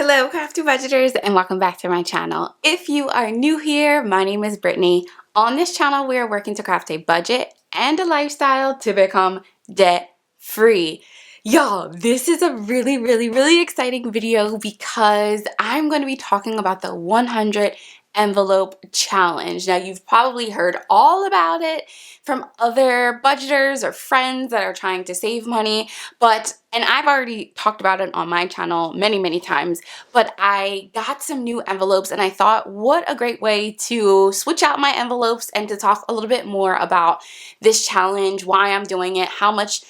Hello, Crafty Budgeters, and welcome back to my channel. If you are new here, my name is Brittany. On this channel, we are working to craft a budget and a lifestyle to become debt-free. Y'all, this is a really exciting video because I'm going to be talking about the 100 envelope challenge. Now, you've probably heard all about it from other budgeters or friends that are trying to save money, and I've already talked about it on my channel many times, but I got some new envelopes and I thought, what a great way to switch out my envelopes and to talk a little bit more about this challenge, why I'm doing it, how much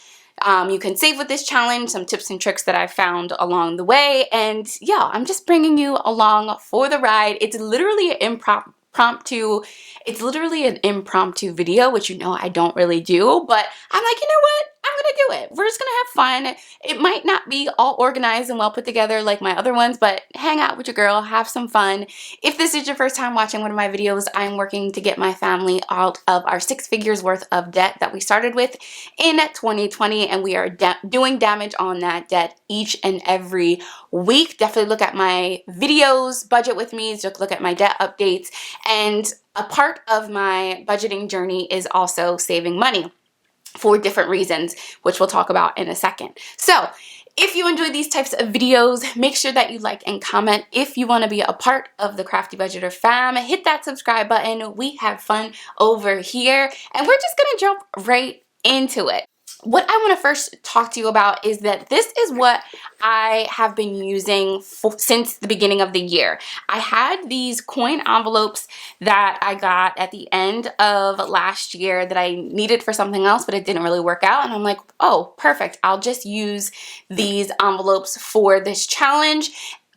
you can save with this challenge, some tips and tricks that I found along the way. And yeah, I'm just bringing you along for the ride. It's literally an impromptu video, which you know I don't really do, but I'm like, you know what? I'm gonna do it. We're just gonna have fun. It might not be all organized and well put together like my other ones, but hang out with your girl, have some fun. If this is your first time watching one of my videos, I'm working to get my family out of our 6 figures worth of debt that we started with in 2020, and we are doing damage on that debt each and every week. Definitely look at my videos, budget with me, just look at my debt updates, and a part of my budgeting journey is also saving money for different reasons, which we'll talk about in a second. So if you enjoy these types of videos, make sure that you like and comment. If you want to be a part of the Crafty Budgeter fam, hit that subscribe button. We have fun over here, and we're just going to jump right into it. What I want to first talk to you about is that this is what I have been using since the beginning of the year. I had these coin envelopes that I got at the end of last year that I needed for something else, but it didn't really work out. And I'm like, oh, perfect. I'll just use these envelopes for this challenge.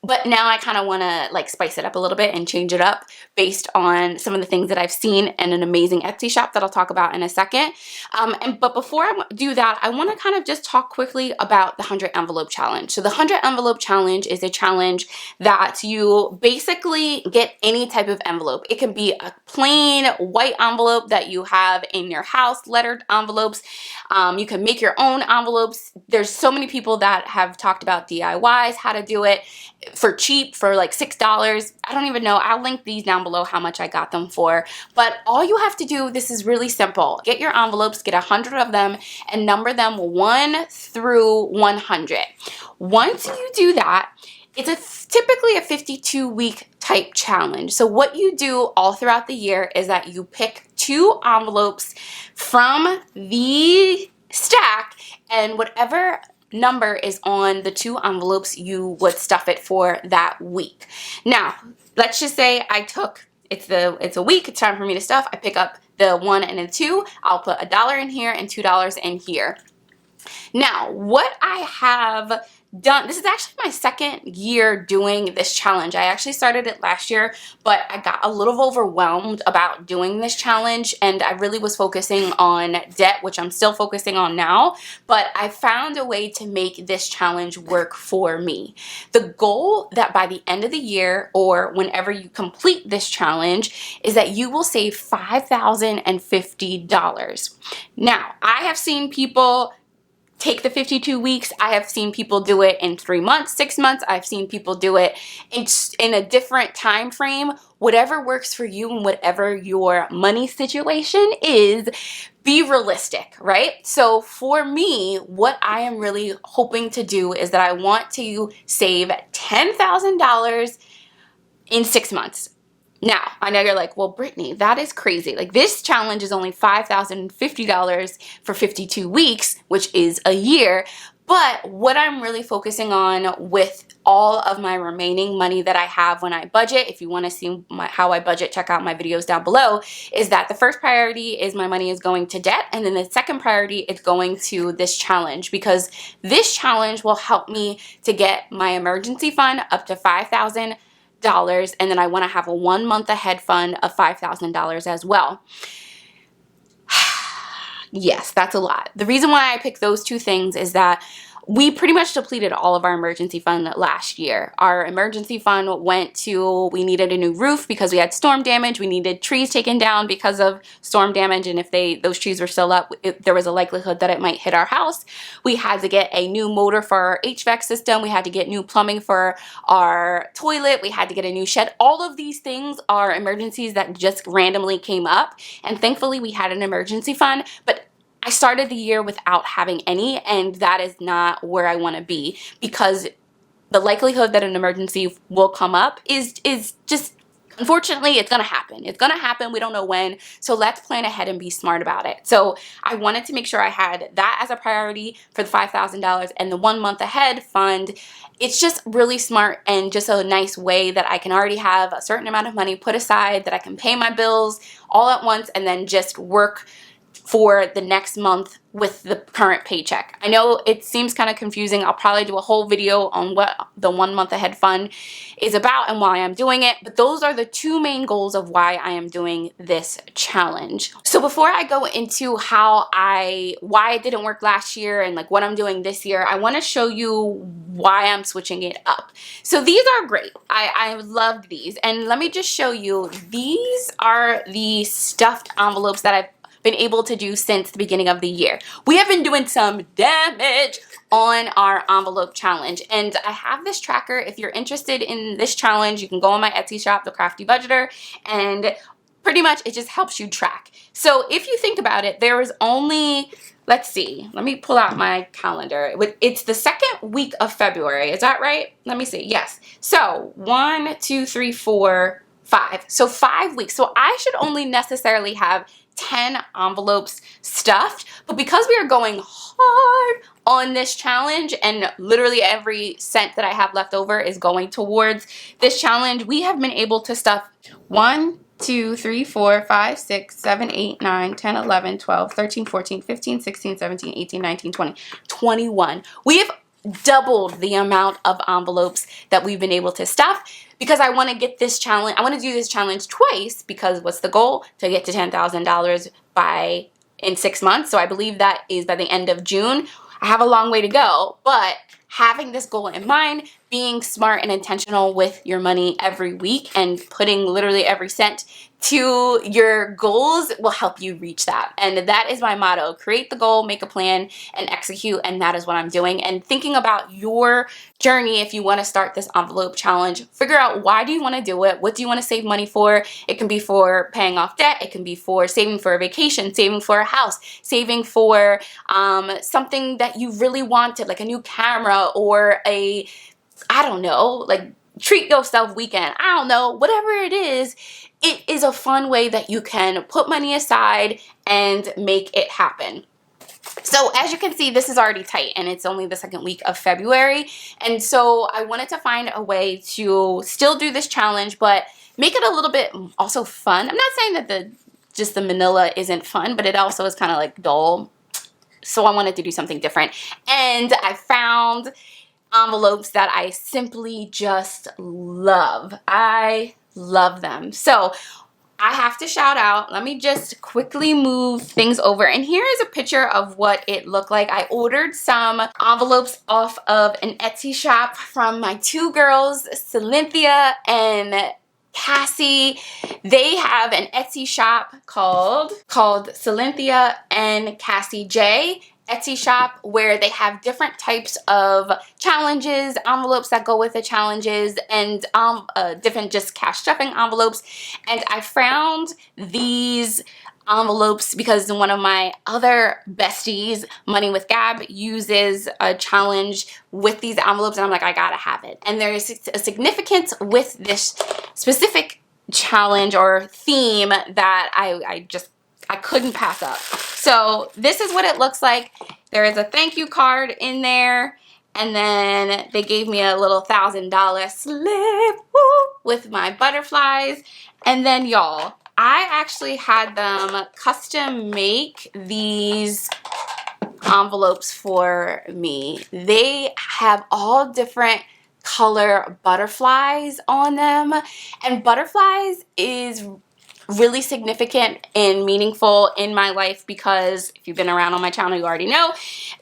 But now I kind of want to like spice it up a little bit and change it up based on some of the things that I've seen in an amazing Etsy shop that I'll talk about in a second. But before I do that, I want to kind of just talk quickly about the 100 envelope challenge. So the 100 envelope challenge is a challenge that you basically get any type of envelope. It can be a plain white envelope that you have in your house, lettered envelopes. You can make your own envelopes. There's so many people that have talked about DIYs, how to do it for cheap, for like $6. I don't even know. I'll link these down below how much I got them for. But all you have to do, this is really simple. Get your envelopes, get 100 of them, and number them 1 through 100. Once you do that, it's typically a 52-week type challenge. So what you do all throughout the year is that you pick 2 envelopes from the stack, and whatever number is on the 2 envelopes, you would stuff it for that week. Now, let's just say it's a week, it's time for me to stuff. I pick up the 1 and the 2. I'll put $1 in here and $2 in here. Now, what I have done, this is actually my second year doing this challenge. I actually started it last year, but I got a little overwhelmed about doing this challenge, and I really was focusing on debt, which I'm still focusing on now, but I found a way to make this challenge work for me. The goal that by the end of the year, or whenever you complete this challenge, is that you will save $5,050. Now, I have seen people take the 52 weeks. I have seen people do it in 3 months, 6 months. I've seen people do it in a different time frame. Whatever works for you and whatever your money situation is, be realistic, right? So for me, what I am really hoping to do is that I want to save $10,000 in 6 months. Now, I know you're like, well, Brittany, that is crazy. Like, this challenge is only $5,050 for 52 weeks, which is a year. But what I'm really focusing on with all of my remaining money that I have when I budget, if you want to see how I budget, check out my videos down below, is that the first priority is my money is going to debt, and then the second priority is going to this challenge, because this challenge will help me to get my emergency fund up to $5,000. And then I want to have a 1 month ahead fund of $5,000 as well. Yes, that's a lot. The reason why I picked those 2 things is that we pretty much depleted all of our emergency fund last year. Our emergency fund went to, we needed a new roof because we had storm damage. We needed trees taken down because of storm damage, and if those trees were still up, there was a likelihood that it might hit our house. We had to get a new motor for our HVAC system. We had to get new plumbing for our toilet. We had to get a new shed. All of these things are emergencies that just randomly came up, and thankfully we had an emergency fund, but I started the year without having any, and that is not where I want to be, because the likelihood that an emergency will come up is just, unfortunately, it's going to happen. It's going to happen. We don't know when. So let's plan ahead and be smart about it. So I wanted to make sure I had that as a priority for the $5,000, and the 1 month ahead fund. It's just really smart and just a nice way that I can already have a certain amount of money put aside, that I can pay my bills all at once and then just work for the next month with the current paycheck. I know it seems kind of confusing. I'll probably do a whole video on what the 1 month ahead fund is about and why I'm doing it, but those are the two main goals of why I am doing this challenge. So before I go into why it didn't work last year and like what I'm doing this year, I want to show you why I'm switching it up. So these are great. I loved these, and let me just show you. These are the stuffed envelopes that I've been able to do since the beginning of the year. We have been doing some damage on our envelope challenge, and I have this tracker. If you're interested in this challenge, you can go on my Etsy shop, the Crafty Budgeter, and pretty much it just helps you track. So if you think about it, there is only, let's see, let me pull out my calendar. It's the second week of February. Is that right? Let me see. Yes. So 1, 2, 3, 4, 5. So 5 weeks. So I should only necessarily have 10 envelopes stuffed, but because we are going hard on this challenge and literally every cent that I have left over is going towards this challenge, we have been able to stuff 1, 2, 3, 4, 5, 6, 7, 8, 9, 10, 11, 12, 13, 14, 15, 16, 17, 18, 19, 20, 21. We have doubled the amount of envelopes that we've been able to stuff, because I want to get this challenge. I want to do this challenge twice, because what's the goal? To get to $10,000 in 6 months. So I believe that is by the end of June. I have a long way to go, but having this goal in mind, being smart and intentional with your money every week and putting literally every cent to your goals will help you reach that. And that is my motto: create the goal, make a plan, and execute. And that is what I'm doing. And thinking about your journey, if you want to start this envelope challenge, figure out, why do you want to do it? What do you want to save money for? It can be for paying off debt. It can be for saving for a vacation, saving for a house, saving for something that you really wanted, like a new camera or I don't know, like treat yourself weekend. I don't know, whatever it is a fun way that you can put money aside and make it happen. So as you can see, this is already tight, and it's only the second week of February. And so I wanted to find a way to still do this challenge, but make it a little bit also fun. I'm not saying that just the manila isn't fun, but it also is kind of like dull. So I wanted to do something different. And I found envelopes that I simply just love. I love them. So I have to shout out. Let me just quickly move things over. And here is a picture of what it looked like. I ordered some envelopes off of an Etsy shop from my two girls, Cynthia and Cassie. They have an Etsy shop called Cynthia and Cassie J Etsy shop, where they have different types of challenges, envelopes that go with the challenges, and different just cash stuffing envelopes. And I found these envelopes because one of my other besties, Money with Gab, uses a challenge with these envelopes, and I'm like, I gotta have it. And there is a significance with this specific challenge or theme that I couldn't pass up. So this is what it looks like. There is a thank you card in there, and then they gave me a little $1,000 slip, woo, with my butterflies. And then y'all, I actually had them custom make these envelopes for me. They have all different color butterflies on them, and butterflies is really significant and meaningful in my life, because if you've been around on my channel, you already know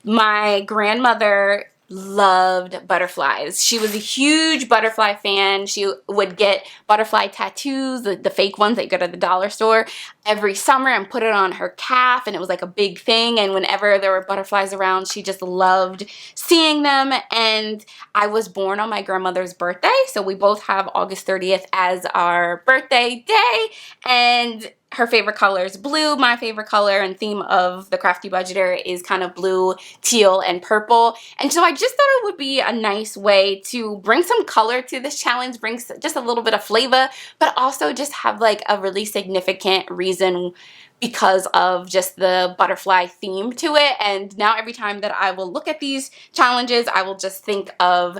my grandmother loved butterflies. She was a huge butterfly fan. She would get butterfly tattoos, the fake ones that you get at the dollar store, every summer and put it on her calf, and it was like a big thing. And whenever there were butterflies around, she just loved seeing them. And I was born on my grandmother's birthday, so we both have August 30th as our birthday day. And her favorite color is blue. My favorite color and theme of the Crafty Budgeter is kind of blue, teal, and purple. And so I just thought it would be a nice way to bring some color to this challenge, bring just a little bit of flavor, but also just have like a really significant reason because of just the butterfly theme to it. And now every time that I will look at these challenges, I will just think of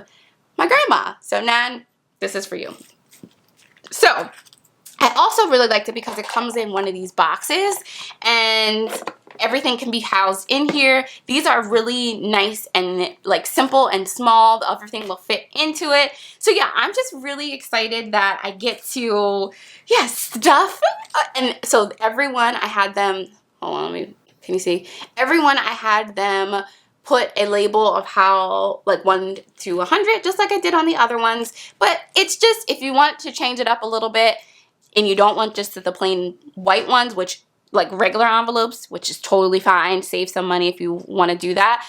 my grandma. So Nan, this is for you. So I also really liked it because it comes in one of these boxes and everything can be housed in here. These are really nice and like simple and small. Everything will fit into it. So yeah, I'm just really excited that I get to, yeah, stuff. And so everyone, I had them, hold on, can you see? Everyone, I had them put a label of how, like 1 to 100, just like I did on the other ones. But it's just, if you want to change it up a little bit, and you don't want just the plain white ones, which like regular envelopes, which is totally fine, save some money if you want to do that,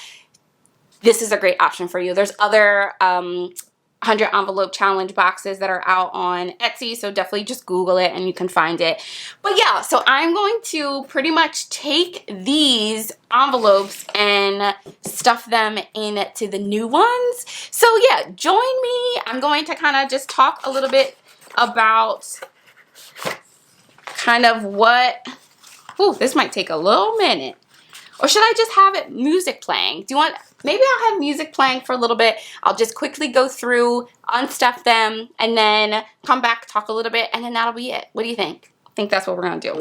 this is a great option for you. There's other 100 envelope challenge boxes that are out on Etsy, so definitely just Google it and you can find it. But yeah, so I'm going to pretty much take these envelopes and stuff them into the new ones. So yeah, join me. I'm going to kind of just talk a little bit about kind of what, ooh, this might take a little minute. Or should I just have it music playing? Do you want, maybe I'll have music playing for a little bit. I'll just quickly go through, unstuff them, and then come back, talk a little bit, and then that'll be it. What do you think? I think that's what we're gonna do.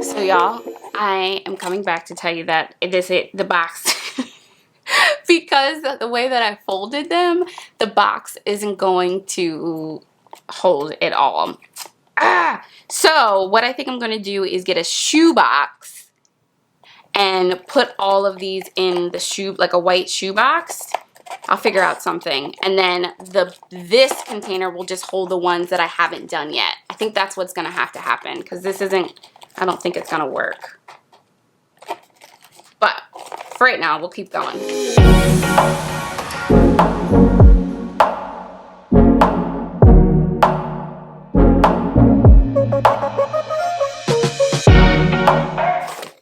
So y'all, I am coming back to tell you that it is the box. Because the way that I folded them, the box isn't going to hold it all. So what I think I'm going to do is get a shoe box and put all of these in the shoe, like a white shoe box. I'll figure out something. And then this container will just hold the ones that I haven't done yet. I think that's what's going to have to happen because this isn't, I don't think it's going to work. But for right now, we'll keep going.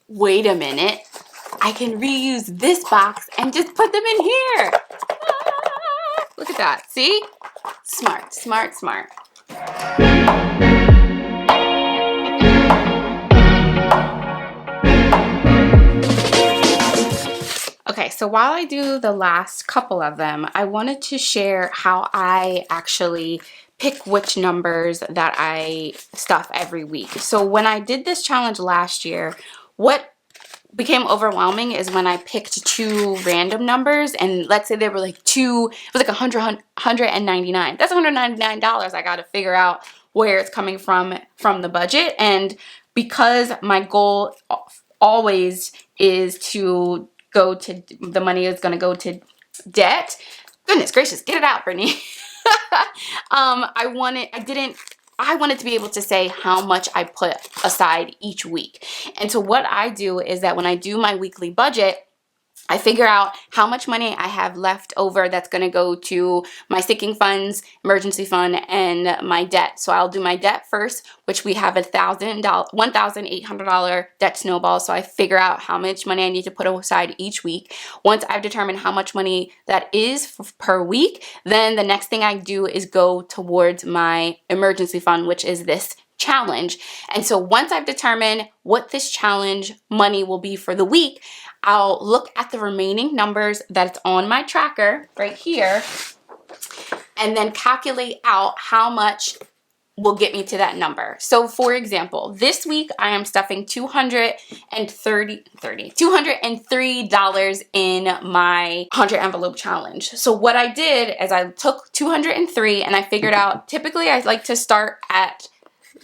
Wait a minute. I can reuse this box and just put them in here. Ah, look at that. See? Smart, smart, smart. Okay, so while I do the last couple of them, I wanted to share how I actually pick which numbers that I stuff every week. So when I did this challenge last year, what became overwhelming is when I picked 2 random numbers, and let's say they were like it was like $199. That's $199. I got to figure out where it's coming from the budget. And because my goal always is to go to, the money is going to go to debt. Goodness gracious, get it out, Brittany. I wanted to be able to say how much I put aside each week. And so what I do is that when I do my weekly budget, I figure out how much money I have left over that's going to go to my sinking funds, emergency fund, and my debt. So I'll do my debt first, which we have $1,800 debt snowball. So I figure out how much money I need to put aside each week. Once I've determined how much money that is per week, then the next thing I do is go towards my emergency fund, which is this challenge. And so once I've determined what this challenge money will be for the week, I'll look at the remaining numbers that's on my tracker right here and then calculate out how much will get me to that number. So for example, this week I am stuffing $203 in my 100 envelope challenge. So what I did is I took 203 and I figured out, typically I like to start at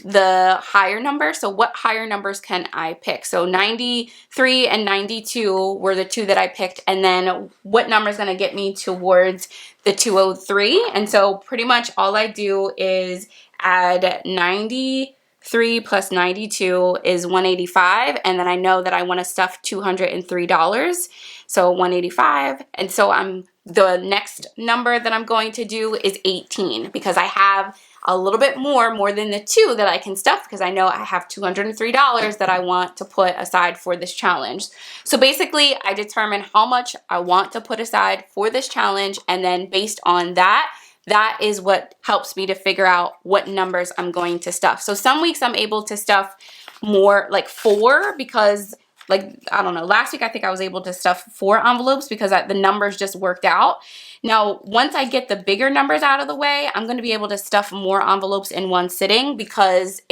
the higher number. So what higher numbers can I pick? So 93 and 92 were the two that I picked. And then what number is going to get me towards the 203? And so pretty much all I do is add 93 plus 92 is 185. And then I know that I want to stuff $203. So 185. And so the next number that I'm going to do is 18 because I have a little bit more than the two that I can stuff because I know I have $203 that I want to put aside for this challenge. So basically, I determine how much I want to put aside for this challenge, and then based on that, that is what helps me to figure out what numbers I'm going to stuff. So some weeks I'm able to stuff more, like 4, because like, I don't know, last week I think I was able to stuff 4 envelopes because the numbers just worked out. Now, once I get the bigger numbers out of the way, I'm going to be able to stuff more envelopes in one sitting because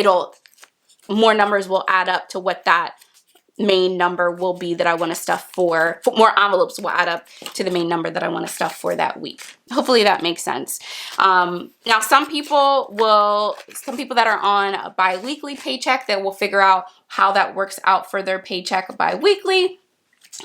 more numbers will add up to what that main number will be that I want to stuff for. More envelopes will add up to the main number that I want to stuff for that week. Hopefully that makes sense. Now, some people that are on a bi-weekly paycheck, they will figure out how that works out for their paycheck bi-weekly.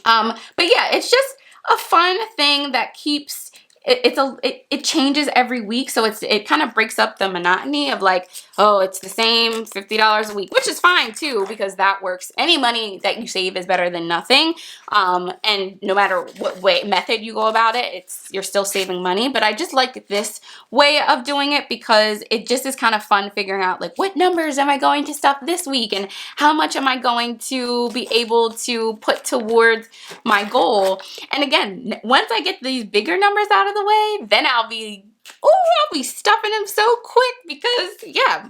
But yeah, it's just a fun thing that keeps it changes every week, so it kind of breaks up the monotony of like, oh, it's the same $50 a week, which is fine too because that works. Any money that you save is better than nothing, and no matter what method you go about it, you're still saving money. But I just like this way of doing it because it just is kind of fun figuring out like what numbers am I going to stuff this week and how much am I going to be able to put towards my goal. And again, once I get these bigger numbers out of the way, then I'll be stuffing them so quick because yeah,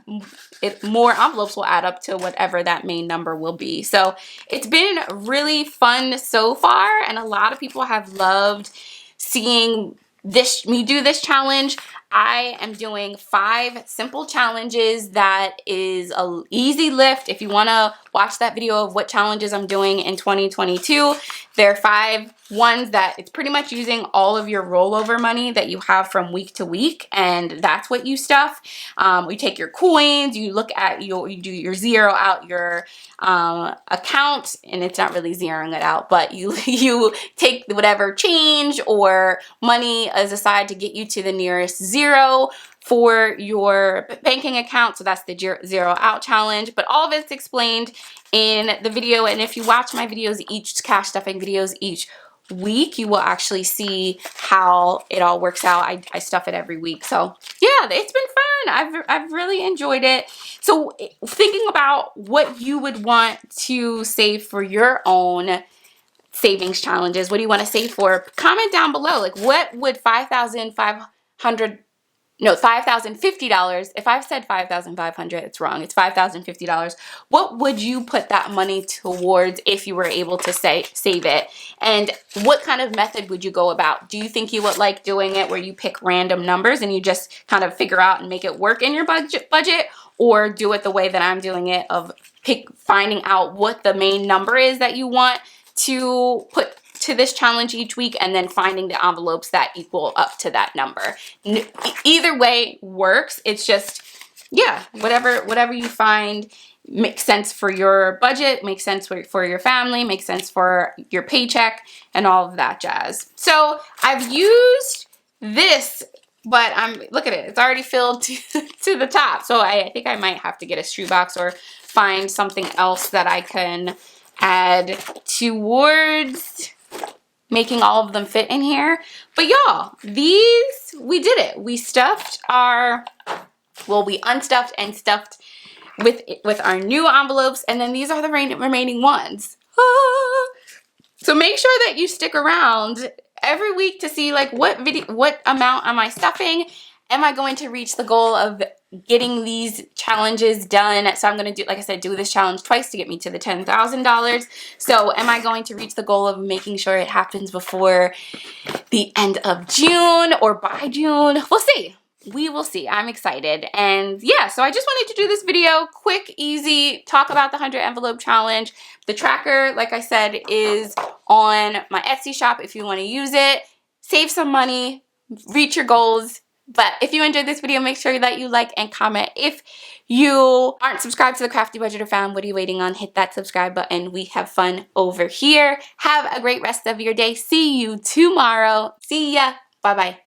more envelopes will add up to whatever that main number will be. So it's been really fun so far, and a lot of people have loved seeing me do this challenge. I am doing 5 simple challenges. That is an easy lift. If you want to watch that video of what challenges I'm doing in 2022, there are 5 ones that it's pretty much using all of your rollover money that you have from week to week, and that's what you stuff. You take your coins, you look at you do your zero out your account, and it's not really zeroing it out, but you take whatever change or money as aside to get you to the nearest zero for your banking account. So that's the zero out challenge, but all of it's explained in the video. And if you watch my videos, each cash stuffing videos each week, you will actually see how it all works out. I stuff it every week. So yeah, it's been fun. I've really enjoyed it. So thinking about what you would want to save for your own savings challenges, what do you want to save for? Comment down below. Like, what would $5,050. If I've said $5,500, it's wrong. It's $5,050. What would you put that money towards if you were able to save it? And what kind of method would you go about? Do you think you would like doing it where you pick random numbers and you just kind of figure out and make it work in your budget, or do it the way that I'm doing it of finding out what the main number is that you want to put to this challenge each week, and then finding the envelopes that equal up to that number? Either way works. It's just, yeah, whatever you find makes sense for your budget, makes sense for your family, makes sense for your paycheck, and all of that jazz. So I've used this, but look at it, it's already filled to the top. So I think I might have to get a shoebox or find something else that I can add towards making all of them fit in here. But y'all, we did it. We stuffed we unstuffed and stuffed with our new envelopes, and then these are the remaining ones. So make sure that you stick around every week to see like what amount am I stuffing? Am I going to reach the goal of getting these challenges done? So I'm going to do, like I said, do this challenge twice to get me to the $10,000. So am I going to reach the goal of making sure it happens before the end of June or by June? We'll see. We will see. I'm excited. And yeah, so I just wanted to do this video, quick, easy, talk about the 100 envelope challenge. The tracker, like I said, is on my Etsy shop if you want to use it. Save some money, reach your goals, But if you enjoyed this video, make sure that you like and comment. If you aren't subscribed to the Crafty Budgeter fam, what are you waiting on? Hit that subscribe button. We have fun over here. Have a great rest of your day. See you tomorrow. See ya. Bye-bye.